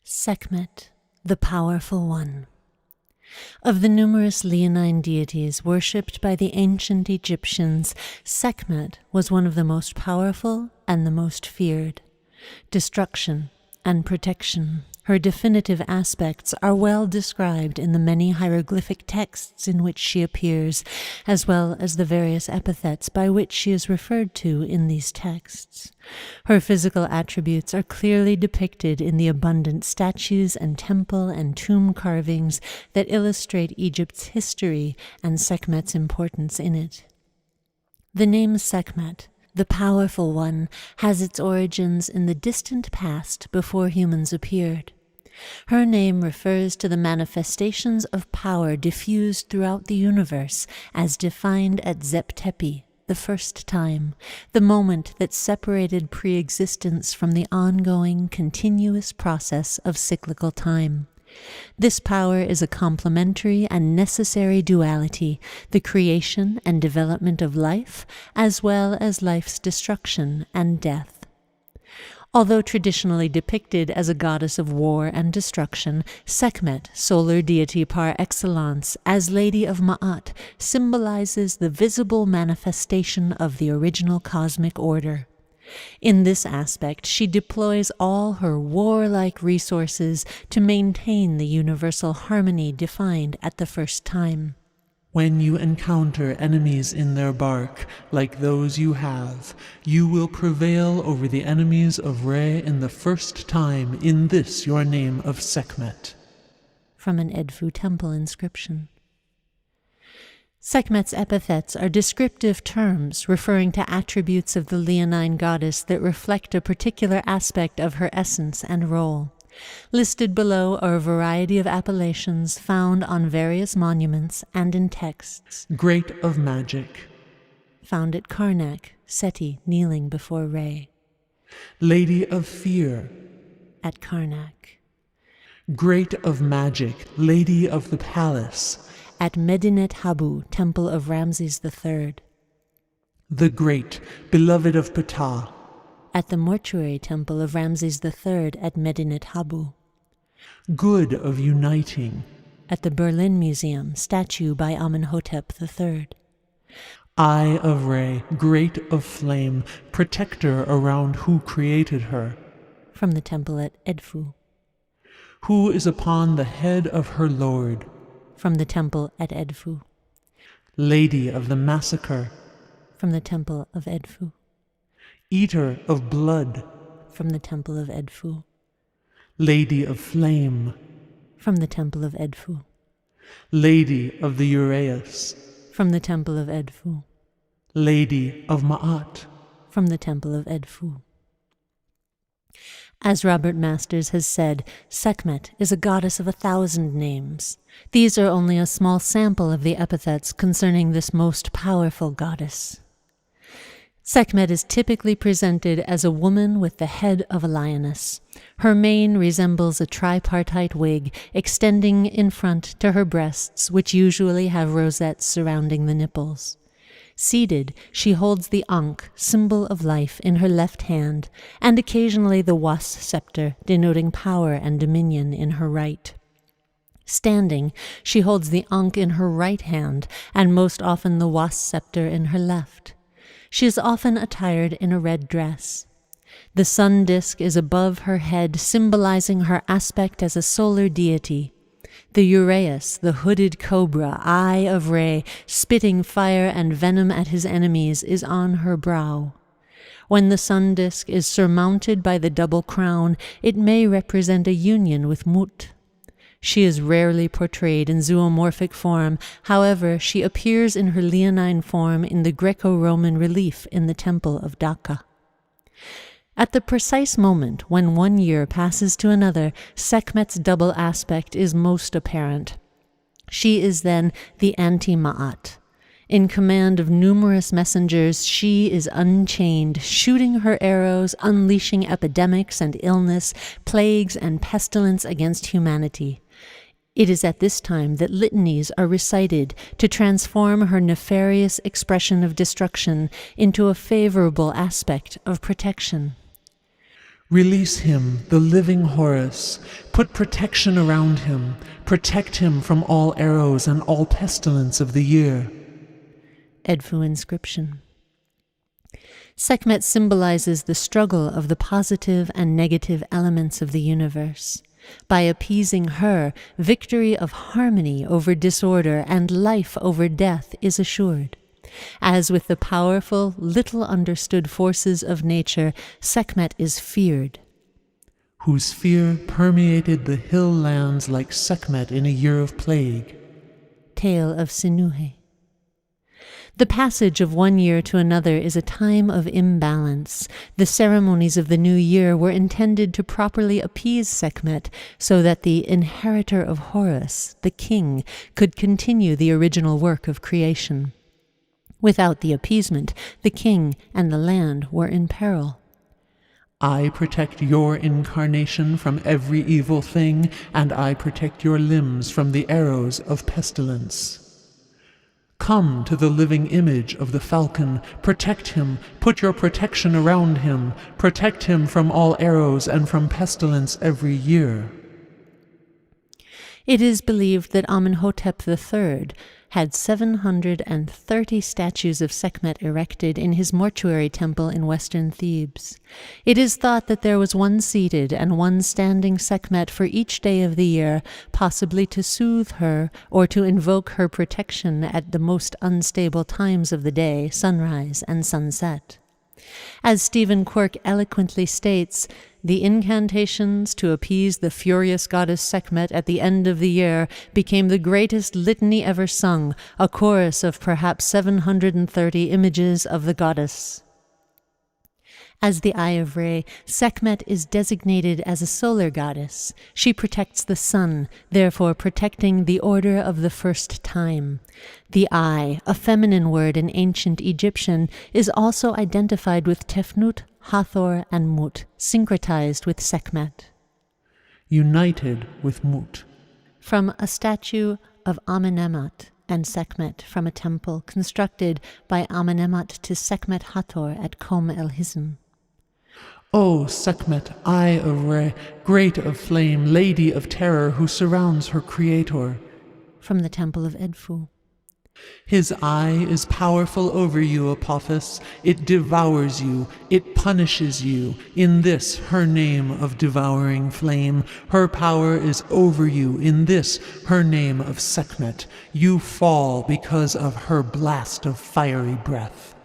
Sekhmet the Powerful One. Of the numerous leonine deities worshipped by the ancient Egyptians, Sekhmet was one of the most powerful and the most feared. Destruction and protection, her definitive aspects, are well described in the many hieroglyphic texts in which she appears, as well as the various epithets by which she is referred to in these texts. Her physical attributes are clearly depicted in the abundant statues and temple and tomb carvings that illustrate Egypt's history and Sekhmet's importance in it. The name Sekhmet, the Powerful One, has its origins in the distant past before humans appeared. Her name refers to the manifestations of power diffused throughout the universe as defined at Zep Tepi, the first time, the moment that separated pre-existence from the ongoing, continuous process of cyclical time. This power is a complementary and necessary duality, the creation and development of life, as well as life's destruction and death. Although traditionally depicted as a goddess of war and destruction, Sekhmet, solar deity par excellence, as Lady of Ma'at, symbolizes the visible manifestation of the original cosmic order. In this aspect, she deploys all her warlike resources to maintain the universal harmony defined at the first time. When you encounter enemies in their bark, like those you have, you will prevail over the enemies of Re in the first time in this your name of Sekhmet. From an Edfu temple inscription. Sekhmet's epithets are descriptive terms referring to attributes of the leonine goddess that reflect a particular aspect of her essence and role. Listed below are a variety of appellations found on various monuments and in texts. Great of magic. Found at Karnak, Seti kneeling before Re. Lady of fear. At Karnak. Great of magic, Lady of the palace. At Medinet Habu, temple of Ramses III. The great, beloved of Ptah. At the mortuary temple of Ramses III at Medinet Habu. Good of uniting. At the Berlin Museum, statue by Amenhotep III. Eye of Re, great of flame, protector around who created her. From the temple at Edfu. Who is upon the head of her lord. From the temple at Edfu. Lady of the massacre. From the temple of Edfu. Eater of blood. From the temple of Edfu. Lady of flame. From the temple of Edfu. Lady of the Uraeus. From the temple of Edfu. Lady of Ma'at. From the temple of Edfu. As Robert Masters has said, Sekhmet is a goddess of 1,000 names. These are only a small sample of the epithets concerning this most powerful goddess. Sekhmet is typically presented as a woman with the head of a lioness. Her mane resembles a tripartite wig extending in front to her breasts, which usually have rosettes surrounding the nipples. Seated, she holds the Ankh, symbol of life, in her left hand, and occasionally the Was scepter, denoting power and dominion, in her right. Standing, she holds the Ankh in her right hand, and most often the Was scepter in her left. She is often attired in a red dress. The sun disk is above her head, symbolizing her aspect as a solar deity. The Uraeus, the hooded cobra, eye of Re, spitting fire and venom at his enemies, is on her brow. When the sun disk is surmounted by the double crown, it may represent a union with Mut. She is rarely portrayed in zoomorphic form. However, she appears in her leonine form in the Greco-Roman relief in the Temple of Dhaka. At the precise moment when one year passes to another, Sekhmet's double aspect is most apparent. She is then the anti-Ma'at. In command of numerous messengers, she is unchained, shooting her arrows, unleashing epidemics and illness, plagues and pestilence against humanity. It is at this time that litanies are recited to transform her nefarious expression of destruction into a favorable aspect of protection. Release him, the living Horus. Put protection around him. Protect him from all arrows and all pestilence of the year. Edfu inscription. Sekhmet symbolizes the struggle of the positive and negative elements of the universe. By appeasing her, victory of harmony over disorder and life over death is assured. As with the powerful, little understood forces of nature, Sekhmet is feared. Whose fear permeated the hill lands like Sekhmet in a year of plague. Tale of Sinuhe. The passage of one year to another is a time of imbalance. The ceremonies of the new year were intended to properly appease Sekhmet so that the inheritor of Horus, the king, could continue the original work of creation. Without the appeasement, the king and the land were in peril. I protect your incarnation from every evil thing, and I protect your limbs from the arrows of pestilence. Come to the living image of the falcon, protect him, put your protection around him, protect him from all arrows and from pestilence every year. It is believed that Amenhotep III had 730 statues of Sekhmet erected in his mortuary temple in western Thebes. It is thought that there was one seated and one standing Sekhmet for each day of the year, possibly to soothe her or to invoke her protection at the most unstable times of the day, sunrise and sunset. As Stephen Quirk eloquently states, the incantations to appease the furious goddess Sekhmet at the end of the year became the greatest litany ever sung, a chorus of perhaps 730 images of the goddess. As the Eye of Re, Sekhmet is designated as a solar goddess. She protects the sun, therefore protecting the order of the first time. The Eye, a feminine word in ancient Egyptian, is also identified with Tefnut, Hathor, and Mut, syncretized with Sekhmet. United with Mut. From a statue of Amenemhat and Sekhmet from a temple constructed by Amenemhat to Sekhmet Hathor at Kom el-Hizm. O Sekhmet, Eye of Re, great of flame, lady of terror who surrounds her creator. From the temple of Edfu. His eye is powerful over you, Apophis. It devours you. It punishes you. In this, her name of devouring flame. Her power is over you. In this, her name of Sekhmet. You fall because of her blast of fiery breath.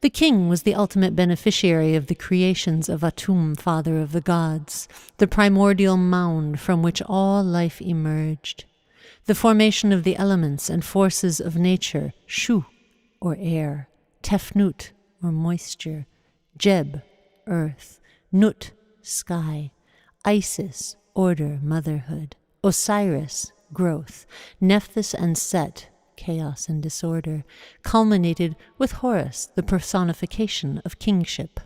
The king was the ultimate beneficiary of the creations of Atum, father of the gods, the primordial mound from which all life emerged. The formation of the elements and forces of nature, Shu, or air, Tefnut, or moisture, Jeb, earth, Nut, sky, Isis, order, motherhood, Osiris, growth, Nephthys and Set, chaos and disorder, culminated with Horus, the personification of kingship.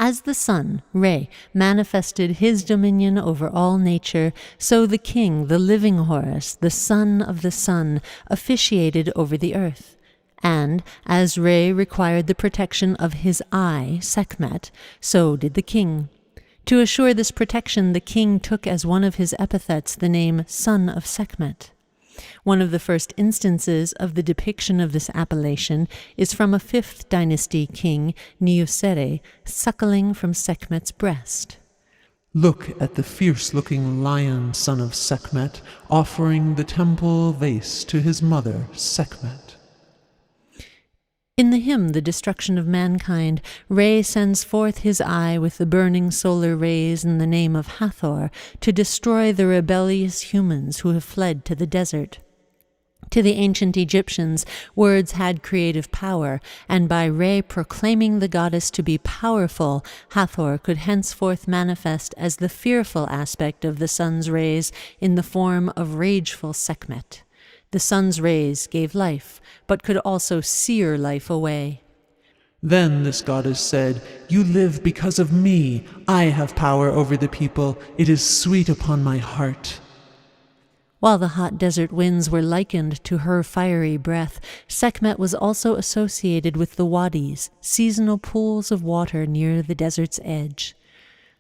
As the sun, Re, manifested his dominion over all nature, so the king, the living Horus, the son of the sun, officiated over the earth. And as Re required the protection of his eye, Sekhmet, so did the king. To assure this protection, the king took as one of his epithets the name Son of Sekhmet. One of the first instances of the depiction of this appellation is from a 5th dynasty king, Niuserre, suckling from Sekhmet's breast. Look at the fierce-looking lion, son of Sekhmet, offering the temple vase to his mother, Sekhmet. In the hymn, The Destruction of Mankind, Re sends forth his eye with the burning solar rays in the name of Hathor to destroy the rebellious humans who have fled to the desert. To the ancient Egyptians, words had creative power, and by Re proclaiming the goddess to be powerful, Hathor could henceforth manifest as the fearful aspect of the sun's rays in the form of rageful Sekhmet. The sun's rays gave life, but could also sear life away. Then this goddess said, "You live because of me. I have power over the people. It is sweet upon my heart." While the hot desert winds were likened to her fiery breath, Sekhmet was also associated with the wadis, seasonal pools of water near the desert's edge.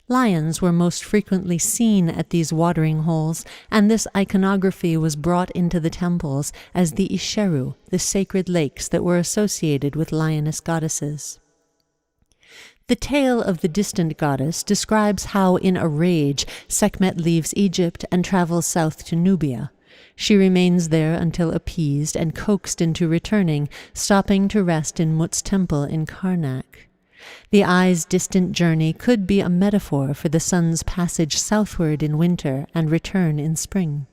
Lions were most frequently seen at these watering holes, and this iconography was brought into the temples as the Isheru, the sacred lakes that were associated with lioness goddesses. The tale of the distant goddess describes how, in a rage, Sekhmet leaves Egypt and travels south to Nubia. She remains there until appeased and coaxed into returning, stopping to rest in Mut's temple in Karnak. The eye's distant journey could be a metaphor for the sun's passage southward in winter and return in spring.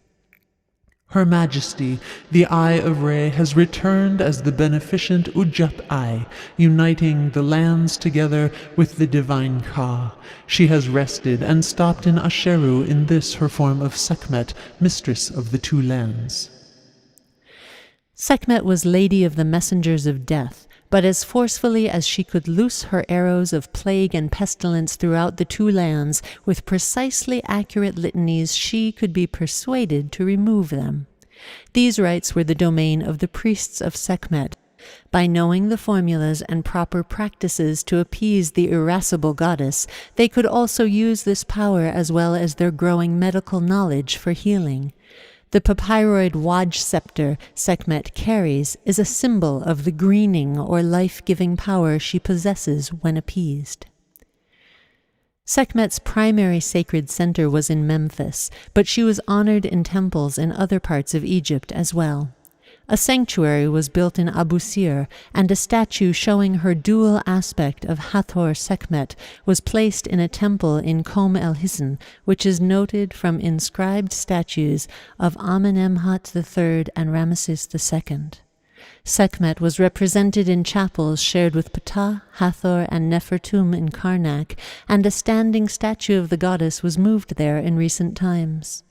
Her Majesty, the Eye of Re, has returned as the beneficent Ujjat Eye, uniting the lands together with the divine Ka. She has rested and stopped in Asheru in this her form of Sekhmet, mistress of the two lands. Sekhmet was Lady of the Messengers of Death, but as forcefully as she could loose her arrows of plague and pestilence throughout the two lands, with precisely accurate litanies she could be persuaded to remove them. These rites were the domain of the priests of Sekhmet. By knowing the formulas and proper practices to appease the irascible goddess, they could also use this power as well as their growing medical knowledge for healing. The papyroid Waj scepter Sekhmet carries is a symbol of the greening or life-giving power she possesses when appeased. Sekhmet's primary sacred center was in Memphis, but she was honored in temples in other parts of Egypt as well. A sanctuary was built in Abu Sir, and a statue showing her dual aspect of Hathor Sekhmet was placed in a temple in Qom el-Hisn, which is noted from inscribed statues of Amenemhat III and Ramesses II. Sekhmet was represented in chapels shared with Ptah, Hathor, and Nefertum in Karnak, and a standing statue of the goddess was moved there in recent times.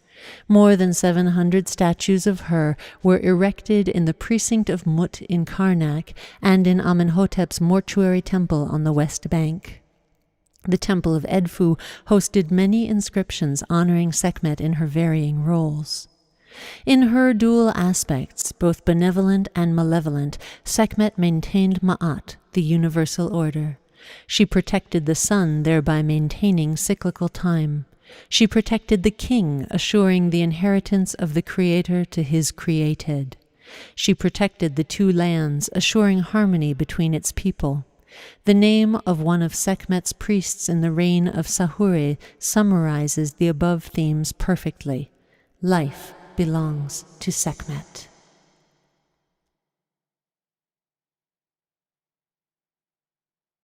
More than 700 statues of her were erected in the precinct of Mut in Karnak and in Amenhotep's mortuary temple on the West Bank. The temple of Edfu hosted many inscriptions honoring Sekhmet in her varying roles. In her dual aspects, both benevolent and malevolent, Sekhmet maintained Ma'at, the universal order. She protected the sun, thereby maintaining cyclical time. She protected the king, assuring the inheritance of the creator to his created. She protected the two lands, assuring harmony between its people. The name of one of Sekhmet's priests in the reign of Sahure summarizes the above themes perfectly. Life belongs to Sekhmet.